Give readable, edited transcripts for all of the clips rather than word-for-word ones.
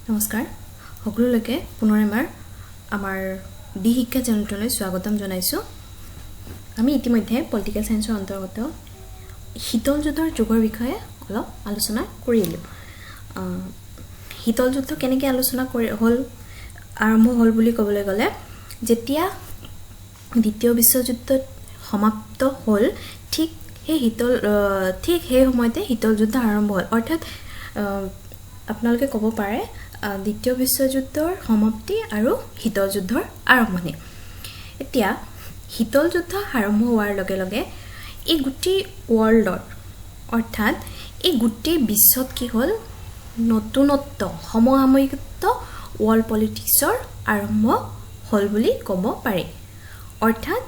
নমস্কাৰ সকলোলৈকে পুনৰ এবাৰ আমাৰ D-XIKHYA চেনেলটোলৈ স্বাগতম জনাইছো আমি ইতিমধ্যে পলিটিক্যাল সায়েন্সৰ অন্তৰ্গত শীতল যুদ্ধৰ যুগৰ বিষয়ে অলপ আলোচনা কৰিলো শীতল যুদ্ধ কেনেকৈ আলোচনা হ'ল আৰম্ভ হ'ল বুলি ক'বলৈ গ'লে যেতিয়া দ্বিতীয় বিশ্বযুদ্ধ সমাপ্ত হ'ল ঠিক সেই সময়তে শীতল যুদ্ধ আৰম্ভ হ'ল অৰ্থাৎ আপোনালোকে ক'ব পাৰে দ্বিতীয় বিশ্বযুদ্ধৰ সমাপ্তি আৰু শীতল যুদ্ধৰ আৰম্ভণি এতিয়া শীতল যুদ্ধ আৰম্ভ হোৱাৰ লগে লগে এই গোটেই ওয়াৰ্ল্ডৰ অৰ্থাৎ এই গোটেই বিশ্বত কি হ'ল নতুনত্ব সমসাময়িকত্ব ওয়াৰ্ল্ড পলিটিক্সৰ আৰম্ভ হ'ল বুলি ক'ব পাৰি অৰ্থাৎ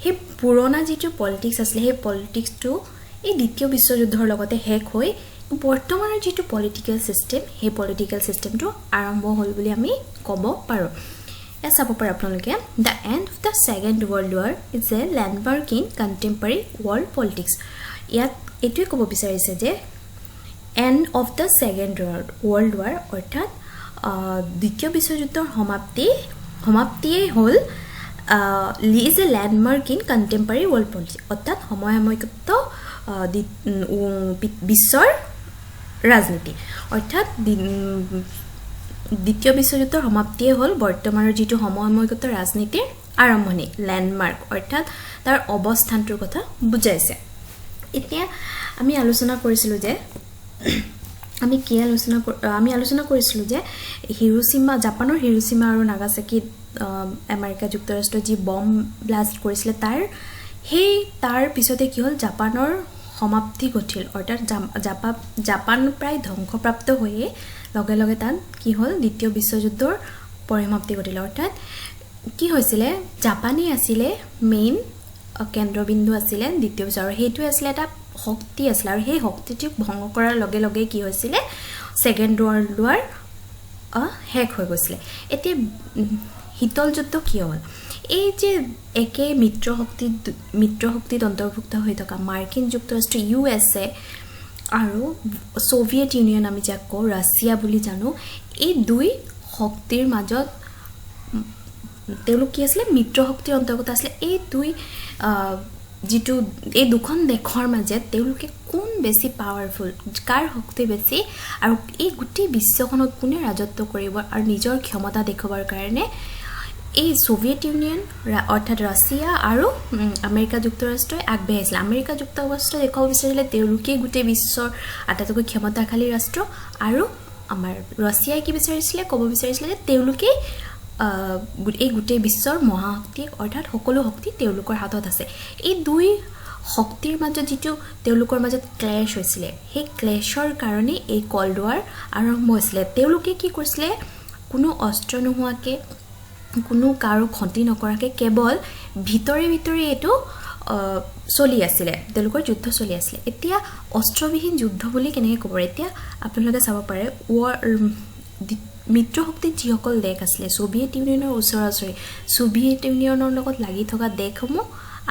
সেই পুৰণা যিটো পলিটিক্স আছিল সেই পলিটিক্সটো এই দ্বিতীয় বিশ্বযুদ্ধৰ লগতে শেষ হৈ বৰ্তমানৰ যেটো পলিটিক্যাল সিস্টেম হে পলিটিক্যাল সিস্টেমটো আৰম্ভ হ'ল বুলি আমি ক'ব পাৰো এ চাব পাৰে আপোনালোকে the end of the second world war is a landmark in contemporary world politics ইয়াত এটোই ক'ব বিচাৰিছে যে end of the second world war অৰ্থাৎ দ্বিতীয় বিশ্বযুদ্ধৰ সমাপ্তিয়ে হ'ল is a landmark in contemporary world politics অৰ্থাৎ সমসাময়িকত্ব বিশ্বৰ ৰাজনীতি অৰ্থাৎ দ্বিতীয় বিশ্বযুদ্ধৰ সমাপ্তিয়ে হ'ল বৰ্তমানৰ যেটো সমসাময়িকত্ব ৰাজনীতিৰ আৰম্ভণি ল্যান্ডমাৰ্ক অৰ্থাৎ তাৰ অৱস্থানটোৰ কথা বুজাইছে এতিয়া আমি আলোচনা কৰিছিলো যে আমি আলোচনা কৰিছিলো যে জাপানৰ হিৰোশ্বিমা আৰু নাগাসাকিত আমেৰিকা যুক্তৰাষ্ট্ৰ যি বম ব্লাষ্ট কৰিছিল তাৰ পিছতে কি হ'ল জাপানৰ সমাপ্তি ঘটিল অৰ্থাৎ জাপান প্ৰায় ধ্বংসপ্ৰাপ্ত হৈয়ে লগে লগে তাত কি হ'ল দ্বিতীয় বিশ্বযুদ্ধৰ পৰিসমাপ্তি ঘটিল অৰ্থাৎ কি হৈছিল জাপানী আছিল মেইন কেন্দ্ৰবিন্দু আছিল দ্বিতীয় বিশ্বৰ আৰু হেতু আছিল এটা শক্তি আছিল আৰু সেই শক্তিটো ভংগ কৰাৰ লগে লগে কি হৈছিল সেকেন্ড ওয়াৰ্ল্ড ওয়াৰ শেষ হৈ গৈছিল এতিয়া শীতল যুদ্ধ কি হ'ল এই যে একে মিত্ৰশক্তিত অন্তৰ্ভুক্ত হৈ থকা মাৰ্কিন যুক্তৰাষ্ট্ৰ USA আৰু সোভিয়েট ইউনিয়ন আমি যাক কওঁ ৰাছিয়া বুলি জানো এই দুই শক্তিৰ মাজত তেওঁলোক কি আছিল মিত্ৰশক্তিৰ অন্তৰ্গত আছিল এই দুই যেটো এই দুখন দেশৰ মাজত তেওঁলোকে কোন বেছি পাৱাৰফুল কাৰ শক্তি বেছি আৰু এই গোটেই বিশ্বখনত কোনে ৰাজত্ব কৰিব আৰু নিজৰ ক্ষমতা দেখুৱাৰ কাৰণে এই সোভিয়েট ইউনিয়ন অৰ্থাৎ ৰাছিয়া আৰু আমেৰিকা যুক্তৰাষ্ট্ৰই আগবাঢ়িছিল আমেৰিকা যুক্তৰাষ্ট্ৰ দেখুৱাব বিচাৰিলে তেওঁলোকে গোটেই বিশ্বৰ আটাইতকৈ ক্ষমতাশালী ৰাষ্ট্ৰ আৰু আমাৰ ৰাছিয়াই কি ক'ব বিচাৰিছিল যে তেওঁলোকে এই গোটেই বিশ্বৰ মহাশক্তি অৰ্থাৎ সকলো শক্তি তেওঁলোকৰ হাতত আছে এই দুই শক্তিৰ মাজত যেটো তেওঁলোকৰ মাজত ক্লেশ হৈছিল সেই ক্লেশৰ কাৰণে এই কল্ড ওয়াৰ আৰম্ভ হৈছিল তেওঁলোকে কি কৰিছিল কোনো অস্ত্ৰ নোহোৱাকে কোনো কাৰো ক্ষতি নকৰাকে কেৱল ভিতৰে এটো চলি আছিল তেওঁলোকৰ যুদ্ধ চলি আছিল এতিয়া অস্ত্ৰবিহীন যুদ্ধ বুলি কেনেকৈ ক'ব এতিয়া আপোনালোকে চাব পাৰে মিত্ৰশক্তিত যিসকল দেশ আছিল সোভিয়েট ইউনিয়নৰ ওচৰা-ওচৰি সোভিয়েট ইউনিয়নৰ লগত লাগি থকা দেশসমূহ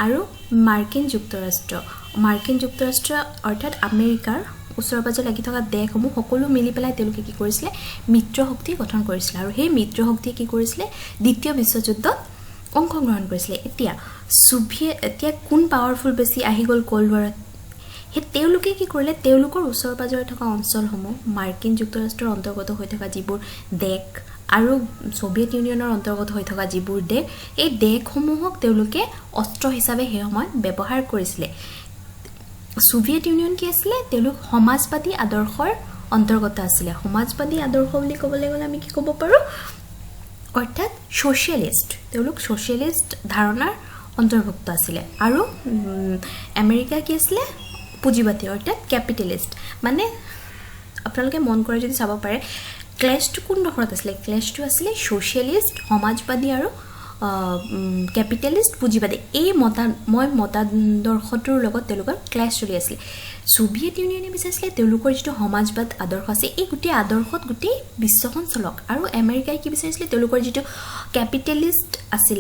আৰু মাৰ্কিন যুক্তৰাষ্ট্ৰ অৰ্থাৎ আমেৰিকাৰ ওচৰ-পাজৰে লাগি থকা দেশসমূহ সকলো মিলি পেলাই তেওঁলোকে কি কৰিছিল মিত্ৰশক্তি গঠন কৰিছিল আৰু সেই মিত্ৰশক্তিয়ে কি কৰিছিল দ্বিতীয় বিশ্বযুদ্ধত অংশগ্ৰহণ কৰিছিল এতিয়া কোন পাৱাৰফুল বেছি আহি গ'ল কল্ড ওয়াৰত হে তেওঁলোকে কি কৰিলে তেওঁলোকৰ ওচৰ-পাজৰে থকা অঞ্চলসমূহ মাৰ্কিন যুক্তৰাষ্ট্ৰৰ অন্তৰ্গত হৈ থকা যিবোৰ দেশ আৰু সোভিয়েট ইউনিয়নৰ অন্তৰ্গত হৈ থকা যিবোৰ দেশ এই দেশসমূহক তেওঁলোকে অস্ত্ৰ হিচাপে সেই সময়ত ব্যৱহাৰ কৰিছিল সোভিয়েট ইউনিয়ন কি আছিল তেওঁলোক সমাজবাদী আদৰ্শৰ অন্তৰ্গত আছিল সমাজবাদী আদৰ্শ বুলি ক'বলৈ গ'লে আমি কি ক'ব পাৰো অৰ্থাৎ সোশ্যালিষ্ট তেওঁলোক সোশ্যালিষ্ট ধাৰণাৰ অন্তৰ্ভুক্ত আছিল আৰু আমেৰিকা কি আছিল পুঁজিবাদী অৰ্থাৎ ক্যাপিটালিষ্ট মানে আপোনালোকে মন কৰি যদি চাব পাৰে ক্লেশটো কোন ডখৰত আছিল ক্লেশটো আছিল সোশ্যালিষ্ট সমাজবাদী আৰু ক্যাপিটালিষ্ট পুঁজিবাদী এই মতাদৰ্শটোৰ লগত তেওঁলোকৰ ক্লেশ চলি আছিল সোভিয়েট ইউনিয়নে বিচাৰিছিল তেওঁলোকৰ যেটো সমাজবাদ আদৰ্শ আছে এই গোটেই আদৰ্শত গোটেই বিশ্বখন চলক আৰু আমেৰিকাই কি বিচাৰিছিল তেওঁলোকৰ যেটো ক্যাপিটালিষ্ট আছিল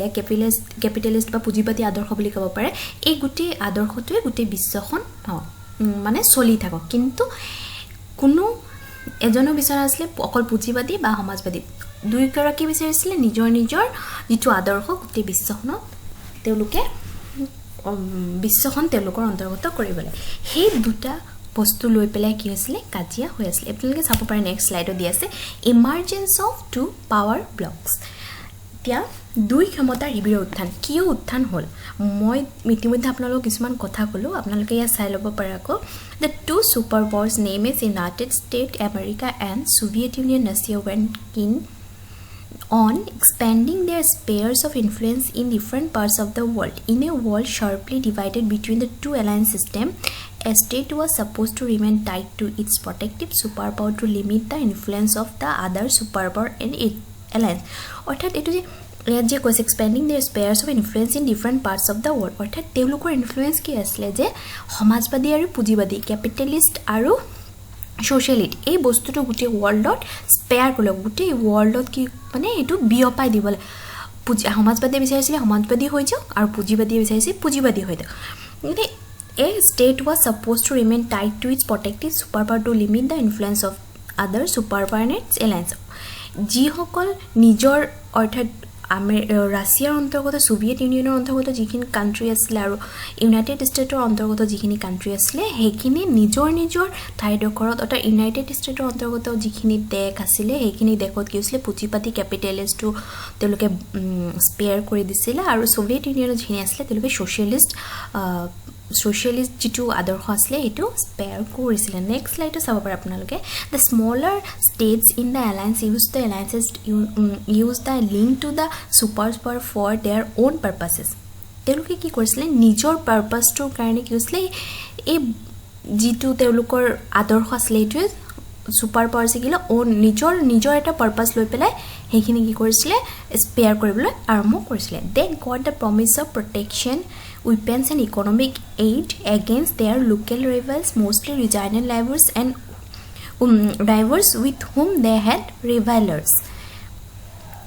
ক্যাপিটালিষ্ট বা পুঁজিবাদী আদৰ্শ বুলি ক'ব পাৰে এই গোটেই আদৰ্শটোৱে গোটেই বিশ্বখন মানে চলি থাকক কিন্তু কোনো এজনো বিচৰা আছিল অকল পুঁজিবাদী বা সমাজবাদী দুইগৰাকী বিচাৰিছিলে নিজৰ নিজৰ যিটো আদৰ্শ গোটেই বিশ্বখন তেওঁলোকৰ অন্তৰ্গত কৰিবলৈ সেই দুটা বস্তু লৈ পেলাই কি হৈছিলে কাজিয়া হৈ আছিল আপোনালোকে চাব পাৰে নেক্সট স্লাইডত দি আছে ইমাৰ্জেন্স অফ টু পাৱাৰ ব্লকছ এতিয়া দুই ক্ষমতাৰ শিবিৰৰ উত্থান কিয় উত্থান হ'ল মই ইতিমধ্যে আপোনালোকক কিছুমান কথা ক'লো আপোনালোকে ইয়া চাই ল'ব পাৰে আকৌ the two superpowers name is United States America and Soviet Union Russia went keen on expanding their spheres of influence in different parts of the world in a world sharply divided between the two alliance system a state was supposed to remain tied to its protective superpower to limit the influence of the other superpower in its alliance অৰ্থাৎ এটো যে কৈছে expanding their spheres of influence in different parts of the world অৰ্থাৎ তেওঁলোকৰ influence কি আছিল যে সমাজবাদী আৰু পুঁজিবাদী ক্যাপিটালিষ্ট আৰু সোশ্যালিষ্ট এই বস্তুটো গুটি ওয়াৰ্ল্ডত স্পেয়াৰ কৰলে গুটি ওয়াৰ্ল্ডত কি মানে এটো বিয়পাই দিবলে সমাজবাদী বিচাৰিছিল সমাজবাদী হৈ যাওক আৰু পুঁজিবাদী বিচাৰিছিল পুঁজিবাদী হৈ যাওক মানে a state was supposed to remain tied to its protective superpower to limit the influence of other superpower in its alliance যি সকল নিজৰ অৰ্থাৎ ৰাশিয়াৰ অন্তৰ্গত সোভিয়েট ইউনিয়নৰ অন্তৰ্গত যিখিনি কান্ট্ৰি আছিল আৰু ইউনাইটেড ষ্টেটৰ অন্তৰ্গত যিখিনি কান্ট্ৰি আছিল হেখিনি নিজৰ নিজৰ ঠাইডখৰত অৰ্থাৎ ইউনাইটেড ষ্টেটৰ অন্তৰ্গত যিখিনি দেশ আছিল হেখিনি দেশত কি হৈছিল পুঁজিবাদী ক্যাপিটালিষ্টটো তেওঁলোকে স্পেয়াৰ কৰি দিছিল আৰু সোভিয়েট ইউনিয়নৰ যিখিনি আছিল তেওঁলোকে সোশ্যালিষ্ট যেটো আদৰ্শ আছিল এটো স্পেয়াৰ কৰিছিল নেক্সট স্লাইডত চাব পাৰে আপোনালোকে the smaller states in the alliance use the link to the superpower for their own purposes তেওঁলোকে কি কৰিছিল নিজৰ পাৰপাসটোৰ কাৰণে কি হৈছিল এই যেটো তেওঁলোকৰ আদৰ্শ আছিল এটো সুপাৰ পাৱাৰ সিগিলা ওন নিজৰ এটা পাৰপাস লৈ পেলাই হেখিনি কি কৰিছিল স্পেয়াৰ কৰিবলৈ আৰম্ভ কৰিছিল they got the promise of protection weapons and economic aid against their local rivals mostly regional rivals and rivals with whom they had rivalries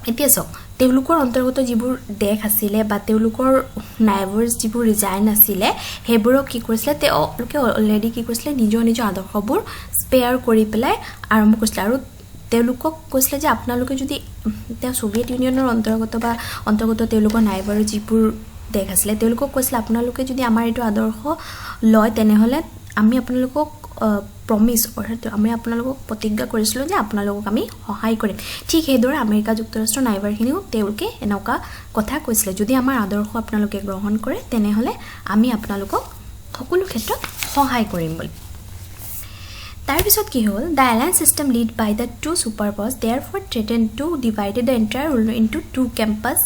এতিয়া সক তেওঁলোকৰ অন্তৰ্গত যিবোৰ দেশ আছিল বা তেওঁলোকৰ নাইভাৰ্স যিবোৰ ৰিজাইন আছিল হেবোৰক কি কৰিছিল তেওঁলোকে অলৰেডি কি কৰিছিল নিজৰ আদৰ্শবোৰ স্পেয়াৰ কৰি পেলাই আৰম্ভ কৰিছিল আৰু তেওঁলোকক কৈছিল যে আপোনালোকে যদি সোভিয়েট ইউনিয়নৰ অন্তৰ্গত তেওঁলোকৰ নাইভাৰ যিবোৰ দেশ আছিল তেওঁলোকক কৈছিল আপোনালোকে যদি আমাৰ এটো আদৰ্শ লয় তেনেহলে আমি আপোনালোকক প্ৰমিস অৰ্থাৎ আমি আপোনালোকক প্ৰতিজ্ঞা কৰিছিল যে আপোনালোকক আমি সহায় কৰিম ঠিক হেদৰে আমেৰিকা যুক্তৰাষ্ট্ৰৰ নাইভাৰখিনিও তেওঁলোকে এনেকা কথা কৈছিল যদি আমাৰ আদৰ্শ আপোনালোকে গ্ৰহণ কৰে তেনেহলে আমি আপোনালোকক সকলো ক্ষেত্ৰত সহায় কৰিম বুলি তাৰ পিছত কি হ'ল the alliance system led by the two superpowers therefore threatened to divide the entire world into two camps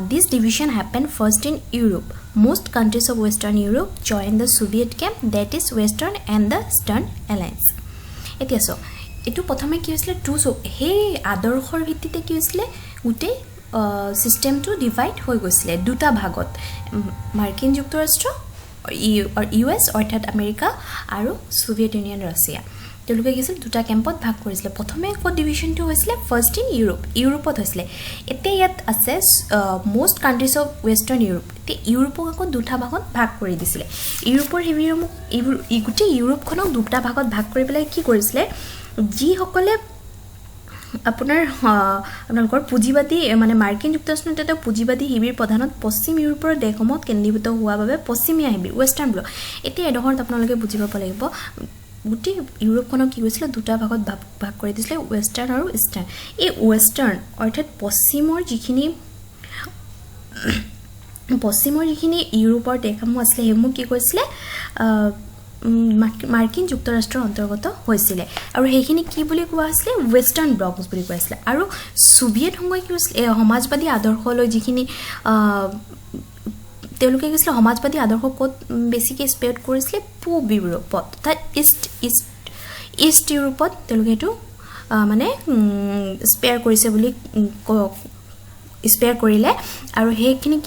this division happened first in Europe most countries of western Europe joined the Soviet camp that is western and the eastern alliance এতিয়া so এটো প্ৰথমে কি হৈছিল হে আদৰ্শৰ ভিত্তিতে কি হৈছিল গুটে সিস্টেমটো ডিভাইড হৈ গৈছিল দুটা ভাগত মাৰ্কিন যুক্তৰাষ্ট্ৰ US অৰ্থাৎ আমেৰিকা আৰু সোভিয়েট ইউনিয়ন ৰাছিয়া তেওঁলোকে কিছিল দুটা ক্যাম্পত ভাগ কৰিছিল প্ৰথমে কো ডিভিশনটো হৈছিল ফাৰ্স্ট ইন ইউৰোপত হৈছিল এতে ইয়াত আছে most countries of western Europe তে ইউৰোপক আকৌ দুটা ভাগত ভাগ কৰি দিছিল ইউৰোপৰ হেবিৰমুক ইগুটি ইউৰোপখনক দুটা ভাগত ভাগ কৰি পেলাই কি কৰিছিল যি সকলে আপোনালোকৰ পুঁজিবাদী মানে মাৰ্কিন যুক্তৰাষ্ট্ৰৰ পুঁজিবাদী শিবিৰ প্ৰধানত পশ্চিম ইউৰোপৰ দেশসমূহত কেন্দ্ৰীভূত হোৱা বাবে পশ্চিমীয়া শিবিৰ ওয়েস্টাৰ্ণ ব্লক এতিয়া এডখৰত আপোনালোকে বুজিব লাগিব গুটি ইউৰোপখনক কি হৈছিল দুটা ভাগত ভাগ কৰি দিছিল ওয়েস্টাৰ্ণ আৰু ইষ্টাৰ্ণ এই ওয়েস্টাৰ্ণ অৰ্থাৎ পশ্চিমৰ যিখিনি ইউৰোপৰ দেশসমূহ আছিল হেমু কি কৈছিল মাৰ্কিন যুক্তৰাষ্ট্ৰৰ অন্তৰ্গত হৈছিল আৰু হেখিনি কি বুলি কোৱা আছিল ওয়েস্টাৰ্ণ ব্লকছ বুলি কোৱা আছিল আৰু সোভিয়েট সংঘই কি হৈছিল সমাজবাদী আদৰ্শ লৈ যিখিনি তেওঁলোকে কৈছিল সমাজবাদী আদৰ্শ কত বেছিকৈ স্প্ৰেড কৰিছিল পূব ইউৰোপত তা ইষ্ট ইউৰোপত তেওঁলোকে এটো মানে স্পেয়াৰ কৰিছে বুলি স্পেয়াৰ কৰিলে আৰু হেখিনি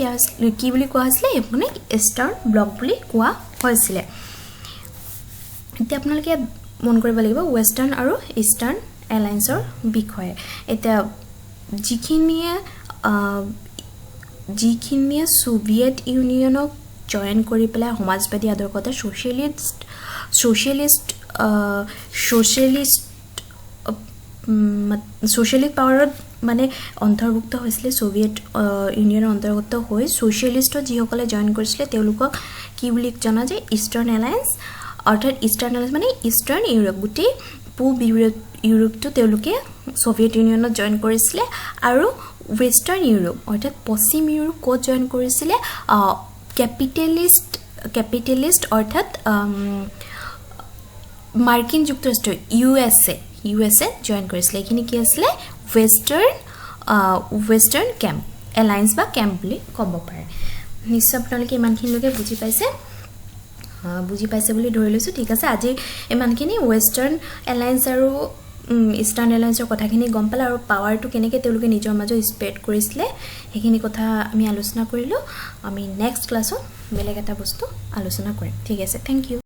কি বুলি কোৱা হৈছিল মানে ইষ্টাৰ্ণ ব্লক বুলি কোৱা হৈছিল এতিয়া আপোনালোকে মন কৰিব লাগিব ওয়েস্টাৰ্ণ আৰু ইষ্টাৰ্ণ এলায়েন্সৰ বিষয়ে এটা যিখিনিয়ে সোভিয়েট ইউনিয়নক জয়েন কৰি পেলাই সমাজবাদী আদৰ্শতা সোশ্যালিষ্ট সোশ্যালিস্ট পাৱাৰত মানে অন্তৰ্ভুক্ত হৈছিল সোভিয়েট ইউনিয়নৰ অন্তৰ্গত হৈ সোশ্যালিষ্টত যিসকলে জয়েন কৰিছিল তেওঁলোকক কি বুলি জনা যায় ইষ্টাৰ্ণ এলায়েন্স অৰ্থাৎ ইষ্টাৰ্ণ এলায়েন্স মানে ইষ্টাৰ্ণ ইউৰোপ গোটেই পূব ইউৰোপটো তেওঁলোকে সোভিয়েট ইউনিয়নত জয়েন কৰিছিল আৰু ৱেষ্টাৰ্ণ ইউৰোপ অৰ্থাৎ পশ্চিম ইউৰোপ ক'ত জয়েন কৰিছিল কেপিটেলিষ্ট অৰ্থাৎ মাৰ্কিন যুক্তৰাষ্ট্ৰ ইউএছএ জয়েন কৰিছিল এইখিনি কি আছিল ৱেষ্টাৰ্ণ কেম্প এলায়েন্স বা কেম্প বুলি ক'ব পাৰে নিশ্চয় আপোনালোকে ইমানখিনিলৈকে বুজি পাইছে বুলি ধৰি লৈছোঁ ঠিক আছে আজি ইমানখিনি ৱেষ্টাৰ্ণ এলায়েন্স আৰু ইষ্টাৰ্ণ এলায়েন্সৰ কথাখিনি গম পালে আৰু পাৱাৰটো কেনেকৈ তেওঁলোকে নিজৰ মাজত স্প্ৰেড কৰিছিলে সেইখিনি কথা আমি আলোচনা কৰিলোঁ আমি নেক্সট ক্লাছত বেলেগ এটা বস্তু আলোচনা কৰিম ঠিক আছে থেংক ইউ